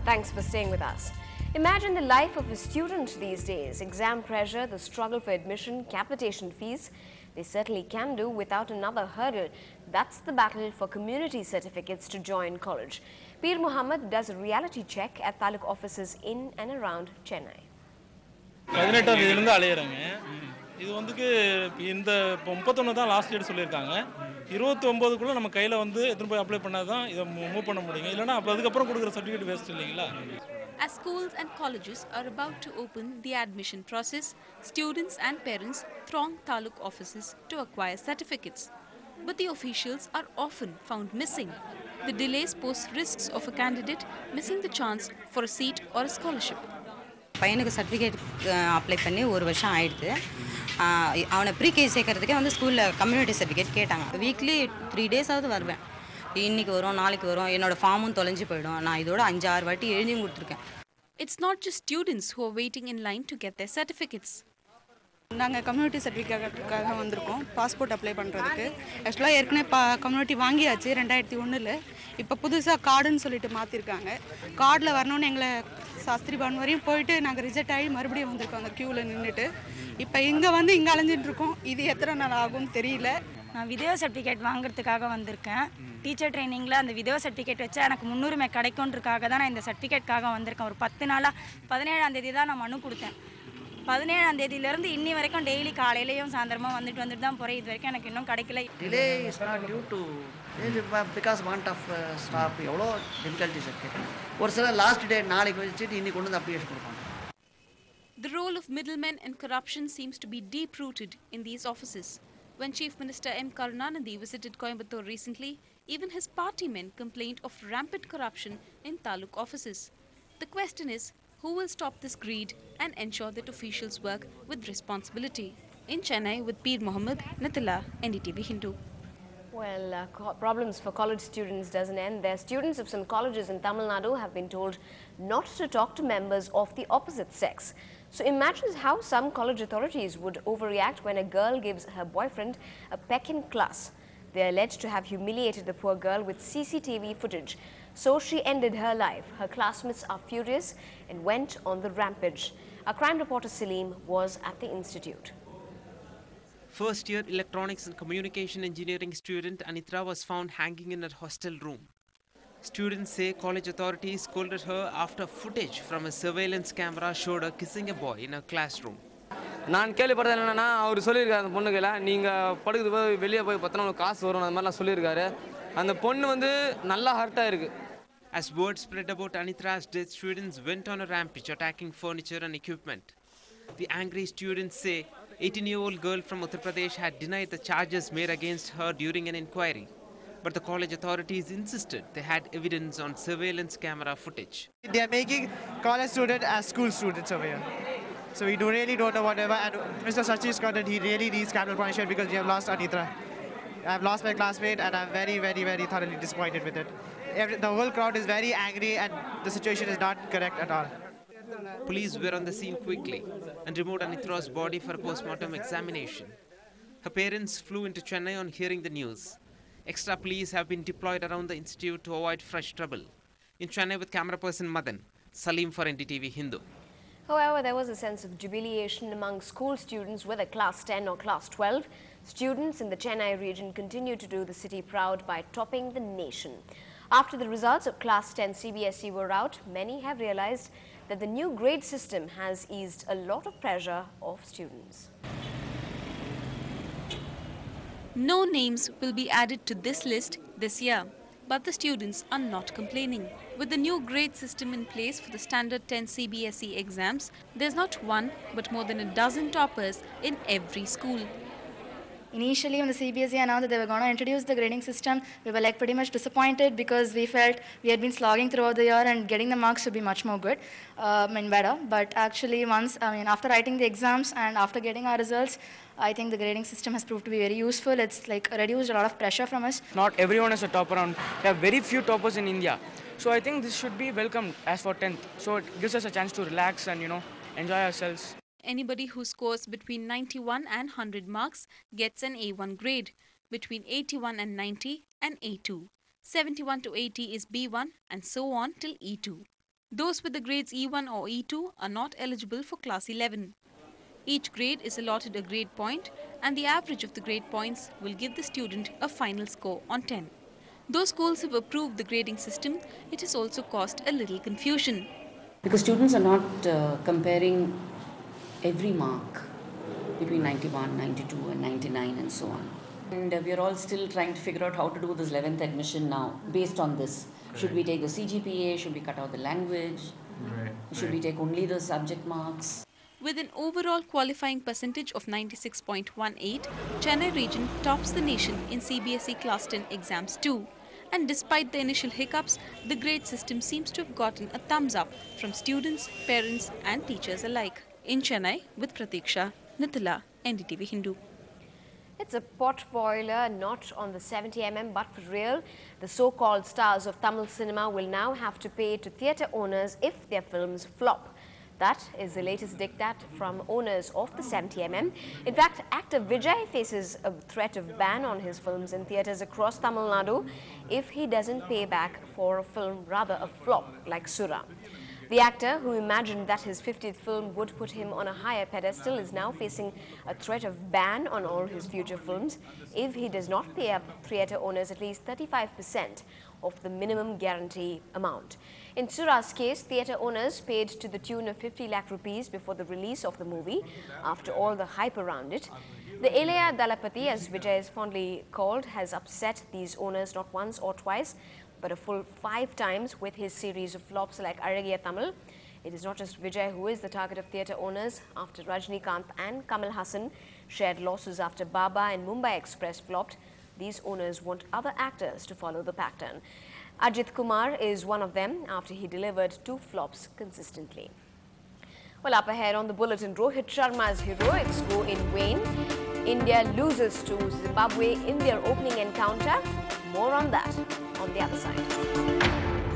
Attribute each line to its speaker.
Speaker 1: Thanks for staying with us. Imagine the life of a student these days. Exam pressure, the struggle for admission, capitation fees. They certainly can do without another hurdle. That's the battle for community certificates to join college. Peer Muhammad does a reality check at Taluk offices in and around Chennai.
Speaker 2: இது வந்துக்கு இந்த 31 தான் last date சொல்லியிருக்காங்க. 29க்குள்ள நம்ம கையில் வந்து எடுத்துன்னு போய் apply பண்ணால் தான் இதை மூவ் பண்ண முடியுங்க. இல்லைனா அப்புறம் அதுக்கப்புறம் கொடுக்குற சர்டிஃபிகேட் வேஸ்ட் இல்லைங்களா?
Speaker 3: As schools and colleges are about to open the admission process, students and parents throng Taluk offices to acquire certificates. But the officials are often found missing. The delays pose risks of a candidate missing the chance for a seat or a scholarship.
Speaker 4: பையனுக்கு certificate apply பண்ணி ஒரு வருஷம் ஆயிடுது. அவனை ப்ரீகே சேர்க்கறதுக்கே வந்து ஸ்கூலில் community certificate கேட்டாங்க. Weekly 3 டேஸாவது வருவேன். இன்றைக்கி வரும், நாளைக்கு வரும், என்னோடய ஃபார்மும் தொலைஞ்சு போயிடும். நான் இதோட 5-6 வாட்டி எழுதியும் கொடுத்துருக்கேன்.
Speaker 3: It's not just students who are waiting in line to get their certificates.
Speaker 5: நாங்கள் கம்யூனிட்டி சர்டிஃபிகேட்டுக்காக வந்திருக்கோம், பாஸ்போர்ட் அப்ளை பண்ணுறதுக்கு. ஆக்சுவலாக ஏற்கனவே கம்யூனிட்டி வாங்கியாச்சு 2001. இப்போ புதுசாக கார்டுன்னு சொல்லிட்டு மாற்றிருக்காங்க. கார்டில் வரணும்னு எங்களை சாஸ்திரி பவன் வரையும் போயிட்டு நாங்கள் ரிஜெக்ட் ஆகி மறுபடியும் வந்திருக்கோம் அந்த க்யூவில் நின்றுட்டு. இப்போ இங்கே வந்து இங்கே அலைஞ்சிட்ருக்கோம். இது எத்தனை நாள் ஆகும்னு தெரியல.
Speaker 6: நான் விதவை சர்டிஃபிகேட் வாங்குறதுக்காக வந்திருக்கேன். டீச்சர் ட்ரைனிங்கில் அந்த விதவை சர்டிஃபிகேட் வச்சா எனக்கு முன்னுரிமை கிடைக்கும்ன்றக்காக தான் நான் இந்த சர்டிஃபிகேட்காக வந்திருக்கேன். ஒரு 10 நாளாக 17ஆம் தேதி தான் நான் மனு கொடுத்தேன். 17ஆம் தேதியிலேருந்து இன்னி வரைக்கும் டெய்லி காலையிலையும் சாயந்தரமாக வந்துட்டு தான் போகிறேன். இது வரைக்கும் எனக்கு இன்னும் கிடைக்கல.
Speaker 7: Delay is not due to because want of staff. எவ்வளோ டிஃபிகல்ட்டிஸ் இருக்குது. ஒரு சில லாஸ்ட் டேட் நாளைக்கு வச்சுட்டு இன்னைக்கு கொண்டு வந்து அப்ளிகேஷன் கொடுப்பாங்க.
Speaker 3: The role of middlemen and corruption seems to be deep-rooted in these offices. When Chief Minister M. Karunanidhi visited Coimbatore recently, even his party men complained of rampant corruption in Taluk offices. The question is, who will stop this greed and ensure that officials work with responsibility? In Chennai, with Peer Muhammad, Nitila, NDTV Hindu.
Speaker 1: Well, problems for college students doesn't end there. Students of some colleges in Tamil Nadu have been told not to talk to members of the opposite sex. So imagine how some college authorities would overreact when a girl gives her boyfriend a peck in class. They are alleged to have humiliated the poor girl with CCTV footage. So she ended her life. Her classmates are furious and went on the rampage. Our crime reporter Salim was at the institute.
Speaker 8: First-year electronics and communication engineering student Anitra was found hanging in her hostel room. Students say college authorities scolded her after footage from a surveillance camera showed her kissing a boy in her classroom.
Speaker 9: நான் கேள்விப்பட்டது என்னன்னா, அவர் சொல்லியிருக்காரு அந்த பொண்ணுகளை, நீங்கள் படுக்குது போய் வெளியே போய் பார்த்தா உங்களுக்கு காசு வரும், அந்த மாதிரிலாம் சொல்லியிருக்காரு. அந்த பொண்ணு வந்து நல்லா ஹர்ட் ஆயிருக்கு.
Speaker 8: As word spread about Anitra's death, students went on a rampage attacking furniture and equipment. The angry students say 18-year-old girl from Uttar Pradesh had denied the charges made against her during an inquiry. But the college authorities insisted they had evidence on surveillance camera footage.
Speaker 10: They are making college students as school students over here. So we really don't know whatever. And Mr. Sachis got that he really needs capital punishment because we have lost Anitra. I have lost my classmate and I'm very, very, very thoroughly disappointed with it. The whole crowd is very angry and the situation is not correct at all.
Speaker 8: Police were on the scene quickly and removed Anitra's body for a post-mortem examination. Her parents flew into Chennai on hearing the news. Extra police have been deployed around the institute to avoid fresh trouble. In Chennai with camera person Madan, Salim for NDTV Hindu.
Speaker 1: However, there was a sense of jubilation among school students, whether class 10 or class 12. Students in the Chennai region continue to do the city proud by topping the nation. After the results of class 10 CBSE were out, many have realized that the new grade system has eased a lot of pressure of students.
Speaker 3: No names will be added to this list this year, but the students are not complaining. With the new grade system in place for the standard 10 CBSE exams, there's not one but more than a dozen toppers in every school.
Speaker 11: Initially, when the CBSE announced that they were going to introduce the grading system, we were pretty much disappointed because we felt we had been slogging throughout the year and getting the marks would be much more good and better. But actually, after writing the exams and after getting our results, I think the grading system has proved to be very useful. It's reduced a lot of pressure from us.
Speaker 9: Not everyone is a topper around. There are very few toppers in India. So I think this should be welcomed as for 10th. So it gives us a chance to relax and, enjoy ourselves.
Speaker 3: Anybody who scores between 91 and 100 marks gets an A1 grade. Between 81 and 90, an A2. 71 to 80 is B1 and so on till E2. Those with the grades E1 or E2 are not eligible for class 11. Each grade is allotted a grade point, and the average of the grade points will give the student a final score on 10. Though schools have approved the grading system, it has also caused a little confusion.
Speaker 12: Because students are not comparing every mark between 91, 92 and 99 and so on. And we are all still trying to figure out how to do this 11th admission now based on this. Should we take the CGPA? Should we cut out the language? Should we take only the subject marks?
Speaker 3: With an overall qualifying percentage of 96.18, Chennai region tops the nation in CBSE Class 10 exams too. And despite the initial hiccups, the grade system seems to have gotten a thumbs up from students, parents and teachers alike. In Chennai, with Pratiksha, Nithila, NDTV Hindu.
Speaker 1: It's a pot boiler, not on the 70mm, but for real. The so-called stars of Tamil cinema will now have to pay to theatre owners if their films flop. That is the latest diktat from owners of the 70mm. In fact, actor Vijay faces a threat of ban on his films in theatres across Tamil Nadu if he doesn't pay back for a film, rather a flop like Sura. The actor, who imagined that his 50th film would put him on a higher pedestal, is now facing a threat of ban on all his future films if he does not pay up theatre owners at least 35% of the minimum guarantee amount. In Sura's case, theatre owners paid to the tune of 50 lakh rupees before the release of the movie, after all the hype around it. The Elaya Dalapati, as Vijay is fondly called, has upset these owners not once or twice, but a full 5 times with his series of flops like Aragia Tamil. It is not just Vijay who is the target of theatre owners. After Rajinikanth and Kamal Hassan shared losses after Baba and Mumbai Express flopped, these owners want other actors to follow the pattern. Ajit Kumar is one of them after he delivered 2 flops consistently. Well, up ahead on the bulletin, Rohit Sharma's heroics go in vain. India loses to Zimbabwe in their opening encounter. More on that on the other side.